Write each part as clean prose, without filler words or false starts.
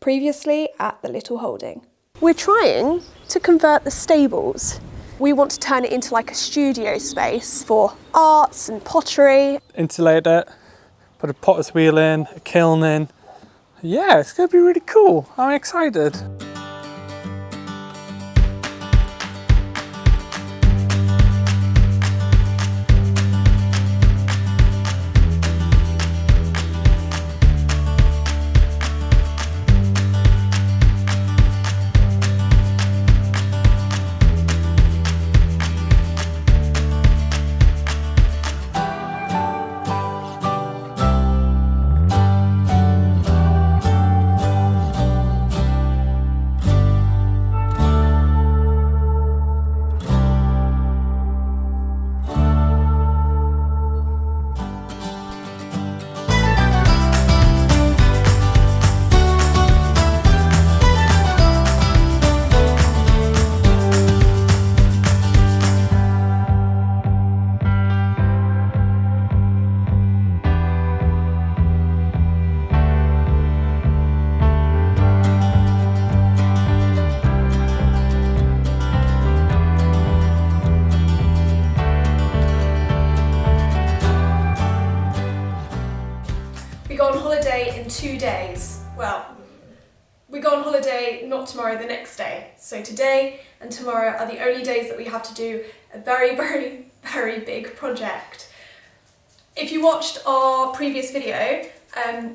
previously at the Little Holding. We're trying to convert the stables. We want to turn it into like a studio space for arts and pottery. Insulate it, put a potter's wheel in, a kiln in. Yeah, it's going to be really cool. I'm excited. Go on holiday in 2 days. Well, we go on holiday not tomorrow, the next day. So today and tomorrow are the only days that we have to do a very, very, very big project. If you watched our previous video,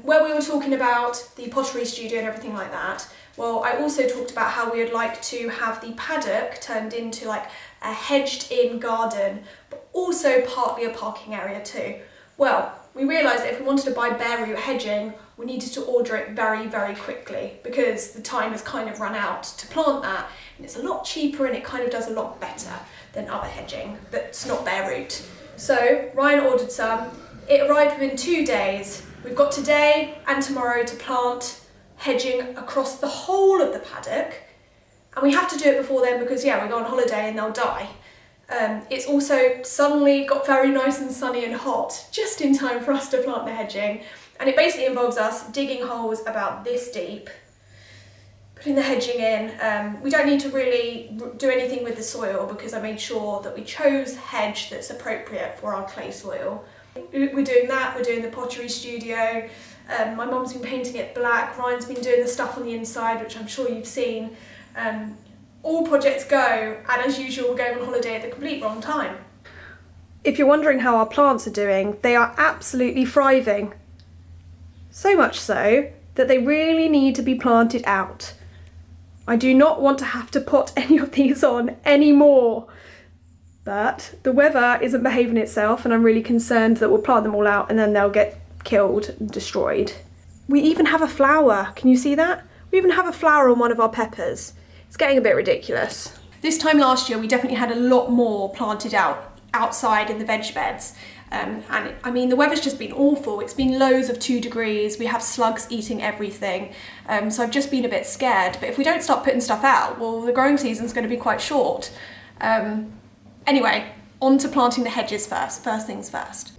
where we were talking about the pottery studio and everything like that, well, I also talked about how we would like to have the paddock turned into like a hedged in garden, but also partly a parking area too. Well, we realised that if we wanted to buy bare root hedging, we needed to order it very, very quickly because the time has kind of run out to plant that, and it's a lot cheaper and it kind of does a lot better than other hedging that's not bare root. So Ryan ordered some. It arrived within 2 days. We've got today and tomorrow to plant hedging across the whole of the paddock, and we have to do it before then because, yeah, we go on holiday and they'll die. It's also suddenly got very nice and sunny and hot, just in time for us to plant the hedging. And it basically involves us digging holes about this deep, putting the hedging in. We don't need to really do anything with the soil because I made sure that we chose hedge that's appropriate for our clay soil. We're doing that, we're doing the pottery studio. My mum's been painting it black, Ryan's been doing the stuff on the inside, which I'm sure you've seen. All projects go, and as usual, we're going on holiday at the complete wrong time. If you're wondering how our plants are doing, they are absolutely thriving. So much so that they really need to be planted out. I do not want to have to pot any of these on anymore. But the weather isn't behaving itself, and I'm really concerned that we'll plant them all out and then they'll get killed and destroyed. We even have a flower, can you see that? We even have a flower on one of our peppers. It's getting a bit ridiculous. This time last year we definitely had a lot more planted outside in the veg beds. And I mean, the weather's just been awful. It's been lows of 2 degrees. We have slugs eating everything. So I've just been a bit scared. But if we don't start putting stuff out, well, the growing season's going to be quite short. Anyway, on to planting the hedges first things first.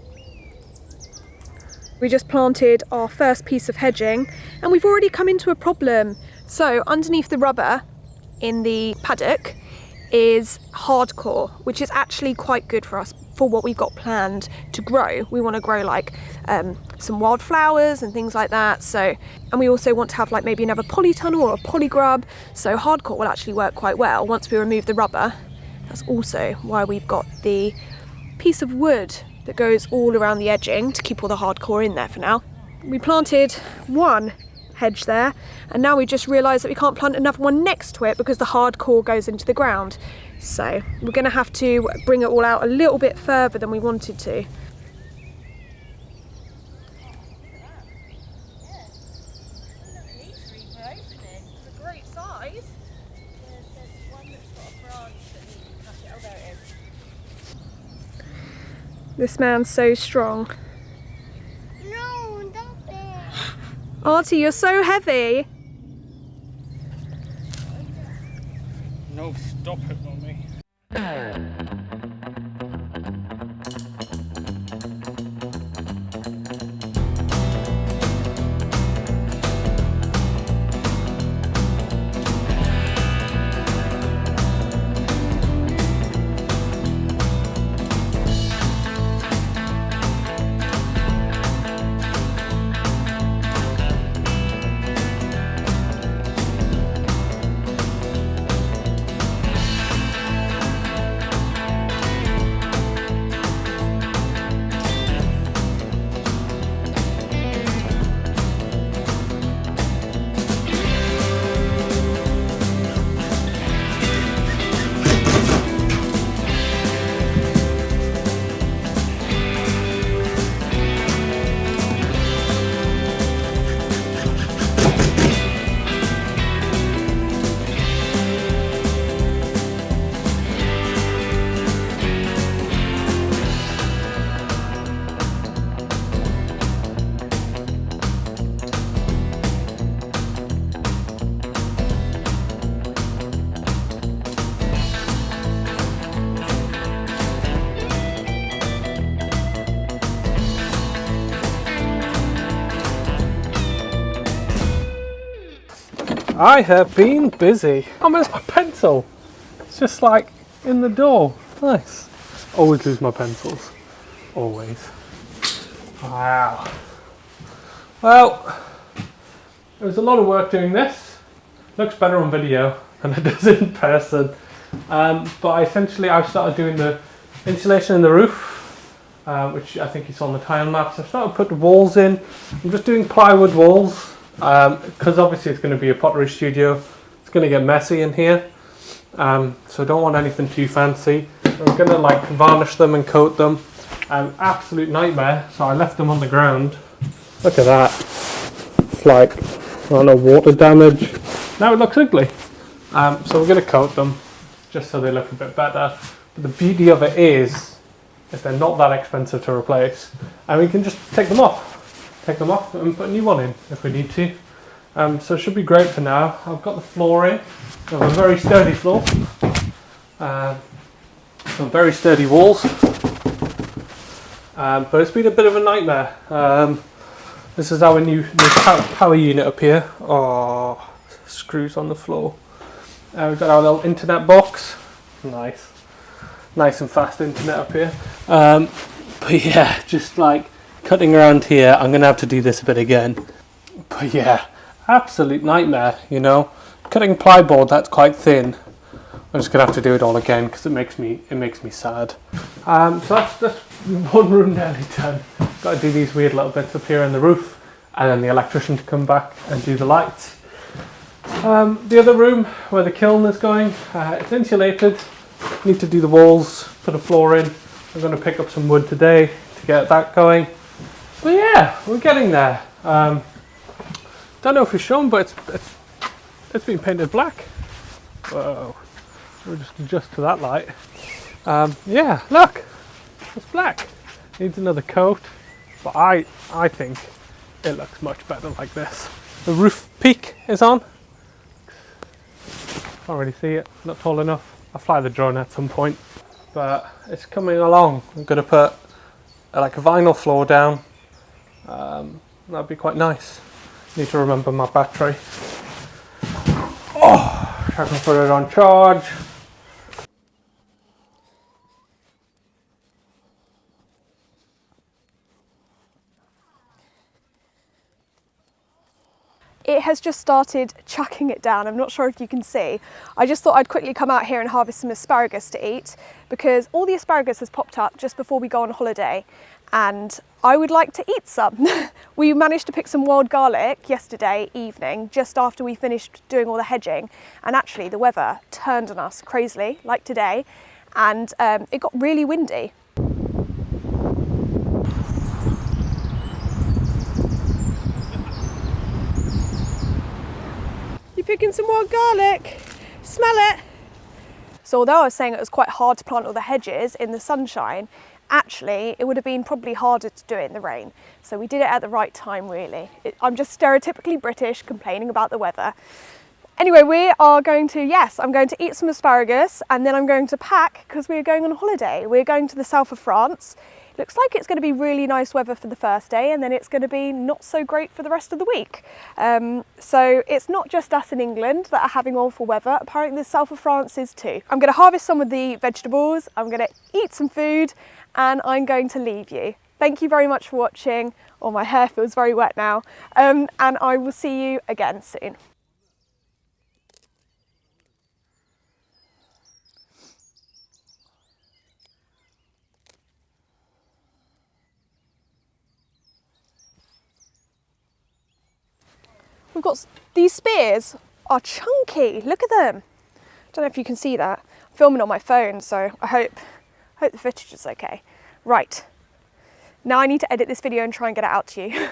We just planted our first piece of hedging and we've already come into a problem. So underneath the rubber in the paddock is hardcore, which is actually quite good for us for what we've got planned to grow. We want to grow like some wildflowers and things like that. So, and we also want to have like maybe another polytunnel or a polygrub. So hardcore will actually work quite well once we remove the rubber. That's also why we've got the piece of wood that goes all around the edging to keep all the hardcore in there for now. We planted one hedge there, and now we just realised that we can't plant another one next to it because the hardcore goes into the ground. So we're going to have to bring it all out a little bit further than we wanted to. This man's so strong. No, stop it. Artie, you're so heavy. No, stop it, Mummy. I have been busy. Oh, where's my pencil? It's just like in the door. Nice. Always lose my pencils. Always. Wow. Well, it was a lot of work doing this. Looks better on video than it does in person. But essentially I've started doing the insulation in the roof, which I think you saw on the tile maps. I've started to put the walls in. I'm just doing plywood walls because obviously it's going to be a pottery studio. It's going to get messy in here, so I don't want anything too fancy. I'm going to like varnish them and coat them. Absolute nightmare, so I left them on the ground. Look at that. It's like, I don't know, water damage. Now it looks ugly. So we're going to coat them just so they look a bit better. But the beauty of it is they're not that expensive to replace, and we can just take them off and put a new one in if we need to. So it should be great for now. I've got the floor in. I have a very sturdy floor. Some very sturdy walls. But it's been a bit of a nightmare. This is our new power unit up here. Oh, screws on the floor. We've got our little internet box. Nice and fast internet up here. But yeah, just like cutting around here. I'm gonna have to do this a bit again. But yeah, absolute nightmare. You know, cutting plyboard that's quite thin. I'm just gonna have to do it all again because it makes me sad. So that's one room nearly done. Got to do these weird little bits up here in the roof, and then the electrician to come back and do the lights. The other room where the kiln is going, it's insulated. Need to do the walls, put a floor in. I'm going to pick up some wood today to get that going. But yeah, we're getting there. Don't know if it's shown, but it's been painted black. Whoa, we'll just adjust to that light. Yeah, look, it's black. Needs another coat, but I think it looks much better like this. The roof peak is on. Can't really see it, not tall enough. I'll fly the drone at some point, but it's coming along. I'm going to put like a vinyl floor down. That'd be quite nice. Need to remember my battery. Oh, I can put it on charge. It has just started chucking it down. I'm not sure if you can see. I just thought I'd quickly come out here and harvest some asparagus to eat because all the asparagus has popped up just before we go on holiday and I would like to eat some. We managed to pick some wild garlic yesterday evening just after we finished doing all the hedging, and actually the weather turned on us crazily like today, and it got really windy. Picking some wild garlic, smell it. So although I was saying it was quite hard to plant all the hedges in the sunshine, actually it would have been probably harder to do it in the rain. So we did it at the right time really. I'm just stereotypically British complaining about the weather. Anyway, we are going to, yes, I'm going to eat some asparagus and then I'm going to pack because we're going on holiday. We're going to the south of France. Looks like it's going to be really nice weather for the first day and then it's going to be not so great for the rest of the week. So it's not just us in England that are having awful weather, apparently the south of France is too. I'm going to harvest some of the vegetables, I'm going to eat some food and I'm going to leave you. Thank you very much for watching. Oh, my hair feels very wet now. And I will see you again soon. We've got these spears are chunky. Look at them. Don't know if you can see that. I'm filming on my phone, so I hope the footage is okay. Right. Now I need to edit this video and try and get it out to you.